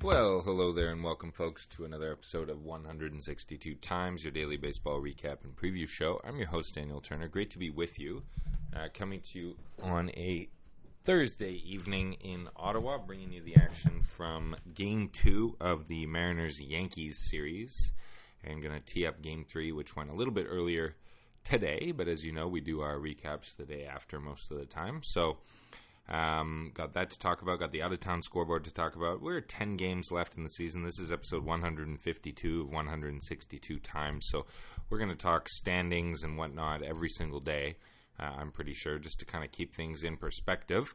Well, hello there and welcome, folks, to another episode of 162 Times, your daily baseball recap and preview show. I'm your host, Daniel Turner. Great to be with you. Coming to you on a Thursday evening in Ottawa, bringing you the action from Game 2 of the Mariners-Yankees series. And going to tee up Game 3, which went a little bit earlier today. But as you know, we do our recaps the day after most of the time. So got that to talk about, got the out-of-town scoreboard to talk about. We're 10 games left in the season. This is episode 152 of 162 Times. So we're going to talk standings and whatnot every single day, I'm pretty sure, just to kind of keep things in perspective.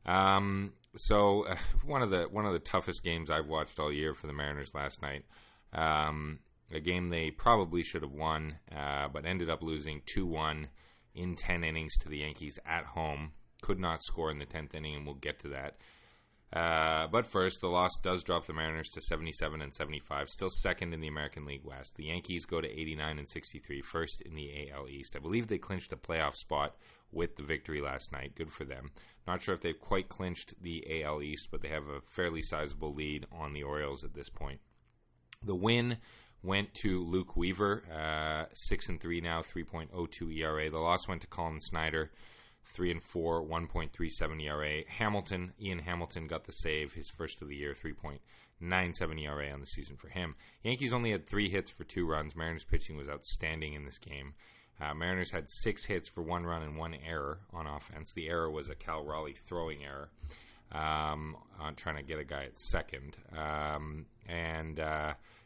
One of the toughest games I've watched all year for the Mariners last night. A game they probably should have won, but ended up losing 2-1 in 10 innings to the Yankees at home. Could not score in the 10th inning, and we'll get to that. But first, the loss does drop the Mariners to 77 and 75, still second in the American League West. The Yankees go to 89 and 63, first in the AL East. I believe they clinched a playoff spot with the victory last night. Good for them. Not sure if they've quite clinched the AL East, but they have a fairly sizable lead on the Orioles at this point. The win went to Luke Weaver, 6-3 now, 3.02 ERA. The loss went to Colin Snyder, 3-4, 1.37 ERA. Ian Hamilton got the save, his first of the year, 3.97 ERA on the season for him. Yankees only had 3 hits for 2 runs. Mariners pitching was outstanding in this game. Mariners had 6 hits for 1 run and 1 error on offense. The error was a Cal Raleigh throwing error on trying to get a guy at second.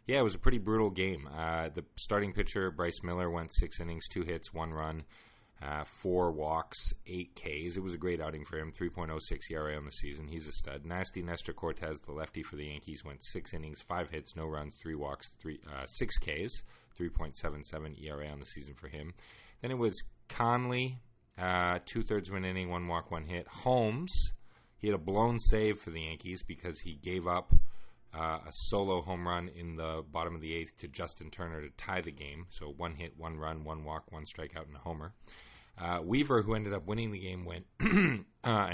It was a pretty brutal game. The starting pitcher, Bryce Miller, went 6 innings, 2 hits, 1 run. 4 walks, 8 Ks. It was a great outing for him. 3.06 ERA on the season. He's a stud. Nasty Nestor Cortez, the lefty for the Yankees, went 6 innings, 5 hits, no runs, 3 walks, 6 Ks. 3.77 ERA on the season for him. Then it was Conley, 2/3 of an inning, 1 walk, 1 hit. Holmes, he had a blown save for the Yankees because he gave up a solo home run in the bottom of the 8th to Justin Turner to tie the game. So 1 hit, 1 run, 1 walk, 1 strikeout, and a homer. Weaver, who ended up winning the game, went an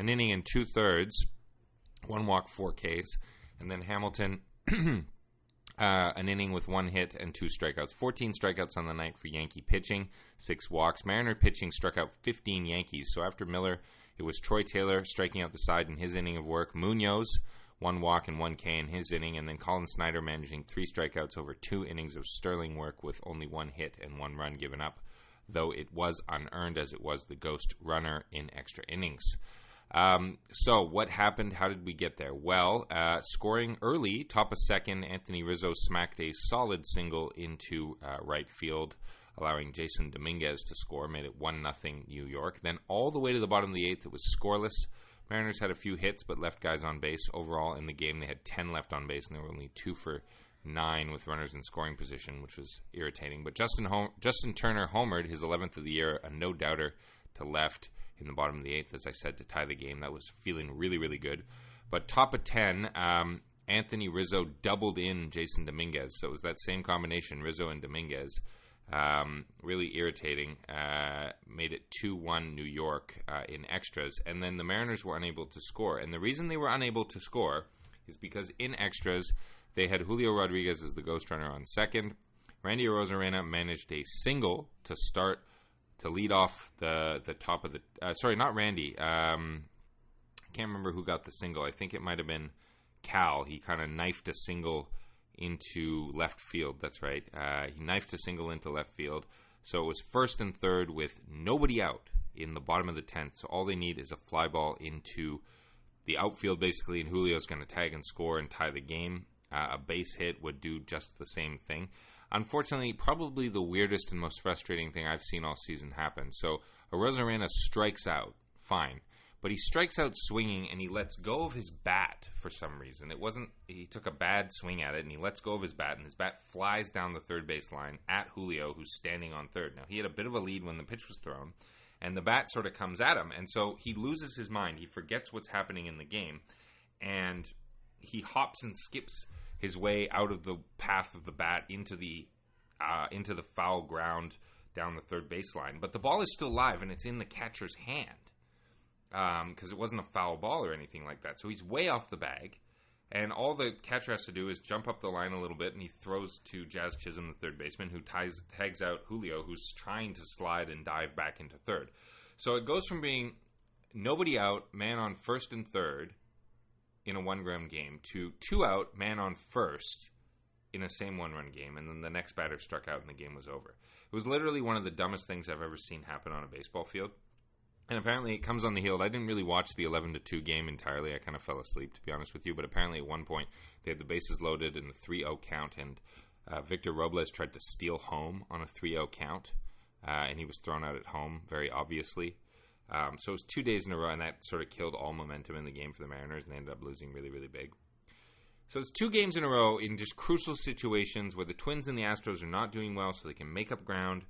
inning and 2/3, 1 walk, 4 Ks. And then Hamilton, an inning with 1 hit and 2 strikeouts. 14 strikeouts on the night for Yankee pitching, 6 walks. Mariner pitching struck out 15 Yankees. So after Miller, it was Troy Taylor striking out the side in his inning of work. Munoz, 1 walk and 1 K in his inning, and then Colin Snyder managing 3 strikeouts over 2 innings of sterling work with only 1 hit and 1 run given up, though it was unearned as it was the ghost runner in extra innings. So what happened? How did we get there? Well, scoring early, top of second, Anthony Rizzo smacked a solid single into right field, allowing Jason Dominguez to score, made it 1-0 New York. Then all the way to the bottom of the 8th, it was scoreless. Mariners had a few hits, but left guys on base. Overall, in the game, they had 10 left on base, and they were only 2 for 9 with runners in scoring position, which was irritating. But Justin Turner homered, his 11th of the year, a no-doubter to left in the bottom of the 8th, as I said, to tie the game. That was feeling really, really good. But top of 10, Anthony Rizzo doubled in Jason Dominguez. So it was that same combination, Rizzo and Dominguez. Really irritating. Made it 2-1 New York in extras. And then the Mariners were unable to score. And the reason they were unable to score is because in extras, they had Julio Rodriguez as the ghost runner on second. Randy Arozarena managed a single to start to lead off the top of the... sorry, not Randy. Can't remember who got the single. I think it might have been Cal. He kind of knifed a single into left field. That's right. He knifed a single into left field. So it was first and third with nobody out in the bottom of the 10th. So all they need is a fly ball into the outfield, basically, and Julio's going to tag and score and tie the game. A base hit would do just the same thing. Unfortunately, probably the weirdest and most frustrating thing I've seen all season happen. So Arozarena strikes out. Fine. But he strikes out swinging, and he lets go of his bat for some reason. He took a bad swing at it, and he lets go of his bat, and his bat flies down the third base line at Julio, who's standing on third. Now, he had a bit of a lead when the pitch was thrown, and the bat sort of comes at him. And so he loses his mind. He forgets what's happening in the game, and he hops and skips his way out of the path of the bat into the foul ground down the third baseline. But the ball is still live, and it's in the catcher's hand. Because it wasn't a foul ball or anything like that. So he's way off the bag. And all the catcher has to do is jump up the line a little bit, and he throws to Jazz Chisholm, the third baseman, who tags out Julio, who's trying to slide and dive back into third. So it goes from being nobody out, man on first and third in a one-run game, to 2 out, man on first in a same one-run game, and then the next batter struck out and the game was over. It was literally one of the dumbest things I've ever seen happen on a baseball field. And apparently it comes on the heel. I didn't really watch the 11-2 game entirely. I kind of fell asleep, to be honest with you. But apparently at one point they had the bases loaded in the 3-0 count, and Victor Robles tried to steal home on a 3-0 count, and he was thrown out at home, very obviously. So it was 2 days in a row, and that sort of killed all momentum in the game for the Mariners, and they ended up losing really, really big. So it's 2 games in a row in just crucial situations where the Twins and the Astros are not doing well, so they can make up ground,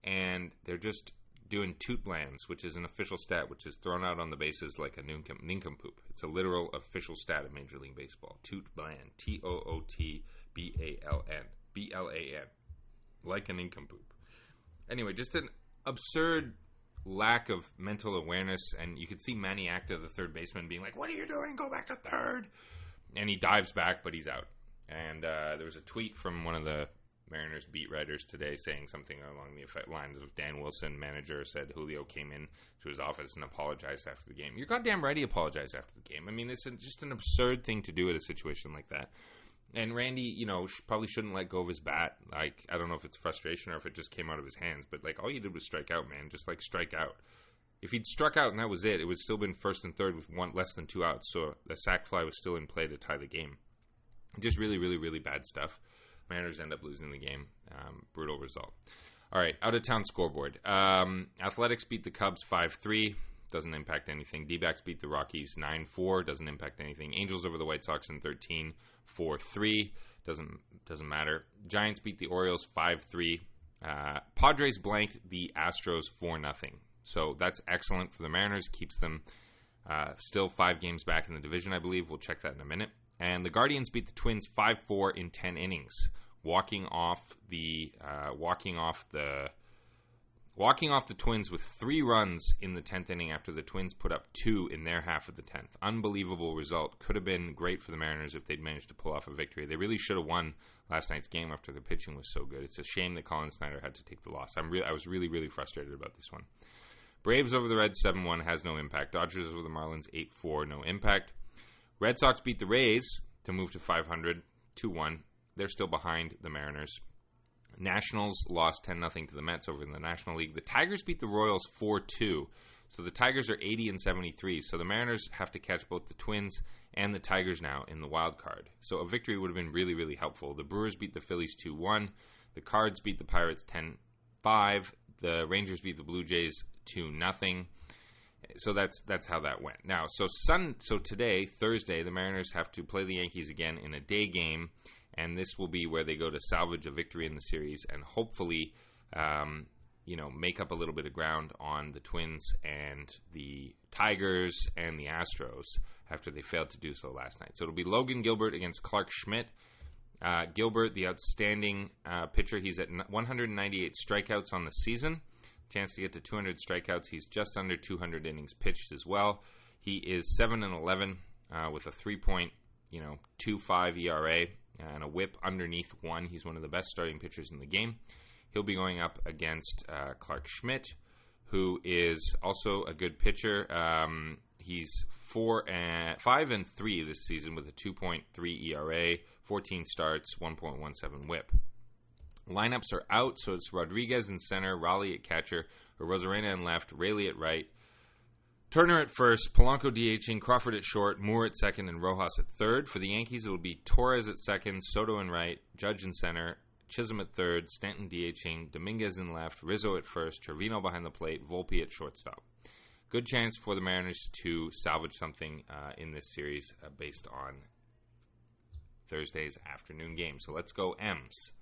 and they're just doing toot blands, which is an official stat, which is thrown out on the bases like a nincompoop. It's a literal official stat of Major League Baseball. Toot bland. Tootblan. BLAN. Like a nincompoop. Anyway, just an absurd lack of mental awareness, and you could see Manny Acta, the third baseman, being like, "What are you doing? Go back to third!" And he dives back, but he's out. And there was a tweet from one of the Mariners beat writers today saying something along the lines of Dan Wilson, manager, said Julio came in to his office and apologized after the game. You're goddamn right he apologized after the game. I mean, it's just an absurd thing to do at a situation like that. And Randy, probably shouldn't let go of his bat. Like, I don't know if it's frustration or if it just came out of his hands, but like all you did was strike out, man. Just like strike out. If he'd struck out and that was it, it would still been first and third with less than 2 outs. So the sac fly was still in play to tie the game. Just really, really, really bad stuff. Mariners end up losing the game. Brutal result. All right, out-of-town scoreboard. Athletics beat the Cubs 5-3. Doesn't impact anything. D-backs beat the Rockies 9-4. Doesn't impact anything. Angels over the White Sox in 13, 4-3. Doesn't matter. Giants beat the Orioles 5-3. Padres blanked the Astros 4-0. So that's excellent for the Mariners. Keeps them still 5 games back in the division, I believe. We'll check that in a minute. And the Guardians beat the Twins 5-4 in 10 innings, walking off the Twins with 3 runs in the 10th inning after the Twins put up 2 in their half of the 10th. Unbelievable result. Could have been great for the Mariners if they'd managed to pull off a victory. They really should have won last night's game after their pitching was so good. It's a shame that Colin Snyder had to take the loss. I was really, really frustrated about this one. Braves over the Reds 7-1 has no impact. Dodgers over the Marlins 8-4, no impact. Red Sox beat the Rays to move to 500, 2-1. They're still behind the Mariners. Nationals lost 10-0 to the Mets over in the National League. The Tigers beat the Royals 4-2. So the Tigers are 80 and 73. So the Mariners have to catch both the Twins and the Tigers now in the wild card. So a victory would have been really, really helpful. The Brewers beat the Phillies 2-1. The Cards beat the Pirates 10-5. The Rangers beat the Blue Jays 2-0. So that's how that went. Now, so today, Thursday, the Mariners have to play the Yankees again in a day game, and this will be where they go to salvage a victory in the series and hopefully, make up a little bit of ground on the Twins and the Tigers and the Astros after they failed to do so last night. So it'll be Logan Gilbert against Clark Schmidt. Gilbert, the outstanding pitcher, he's at 198 strikeouts on the season. Chance to get to 200 strikeouts. He's just under 200 innings pitched as well. He is 7-11 with a 3.25 ERA and a WHIP underneath 1. He's one of the best starting pitchers in the game. He'll be going up against Clark Schmidt, who is also a good pitcher. He's 5-3 this season with a 2.3 ERA, 14 starts, 1.17 WHIP. Lineups are out, so it's Rodriguez in center, Raleigh at catcher, Rosarena in left, Raley at right, Turner at first, Polanco DHing, Crawford at short, Moore at second, and Rojas at third. For the Yankees, it'll be Torres at second, Soto in right, Judge in center, Chisholm at third, Stanton DHing, Dominguez in left, Rizzo at first, Trevino behind the plate, Volpe at shortstop. Good chance for the Mariners to salvage something in this series based on Thursday's afternoon game. So let's go M's.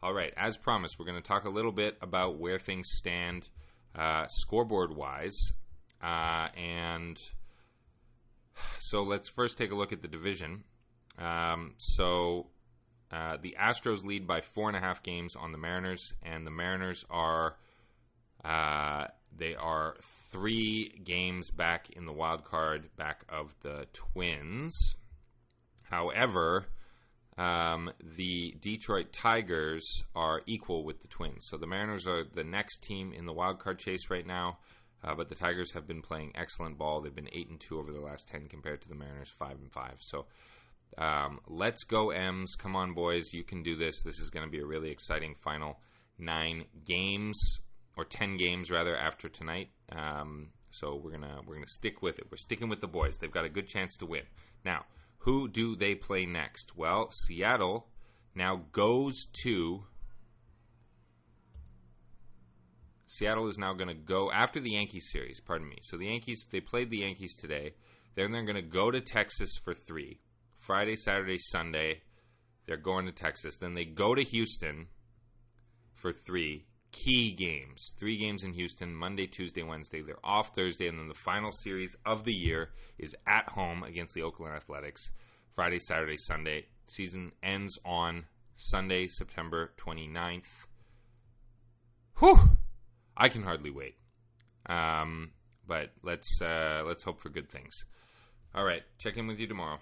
All right, as promised, we're going to talk a little bit about where things stand scoreboard-wise. And so let's first take a look at the division. The Astros lead by 4.5 games on the Mariners, and the Mariners are 3 games back in the wild card, back of the Twins. However, the Detroit Tigers are equal with the Twins. So the Mariners are the next team in the wild card chase right now, but the Tigers have been playing excellent ball. They've been 8-2 over the last 10 compared to the Mariners 5-5. So let's go, M's. Come on, boys. You can do this. This is going to be a really exciting final 9 games, or 10 games rather, after tonight. So we're gonna stick with it. We're sticking with the boys. They've got a good chance to win. Now, who do they play next? Well, Seattle now goes to... Seattle is now going to go after the Yankees series, pardon me. So the Yankees, they played the Yankees today. Then they're going to go to Texas for 3. Friday, Saturday, Sunday, they're going to Texas. Then they go to Houston for 3 key games. 3 games in Houston, Monday, Tuesday, Wednesday. They're off Thursday, and then the final series of the year is at home against the Oakland Athletics. Friday, Saturday, Sunday. Season ends on Sunday, September 29th. Whew! I can hardly wait. But let's hope for good things. All right, check in with you tomorrow.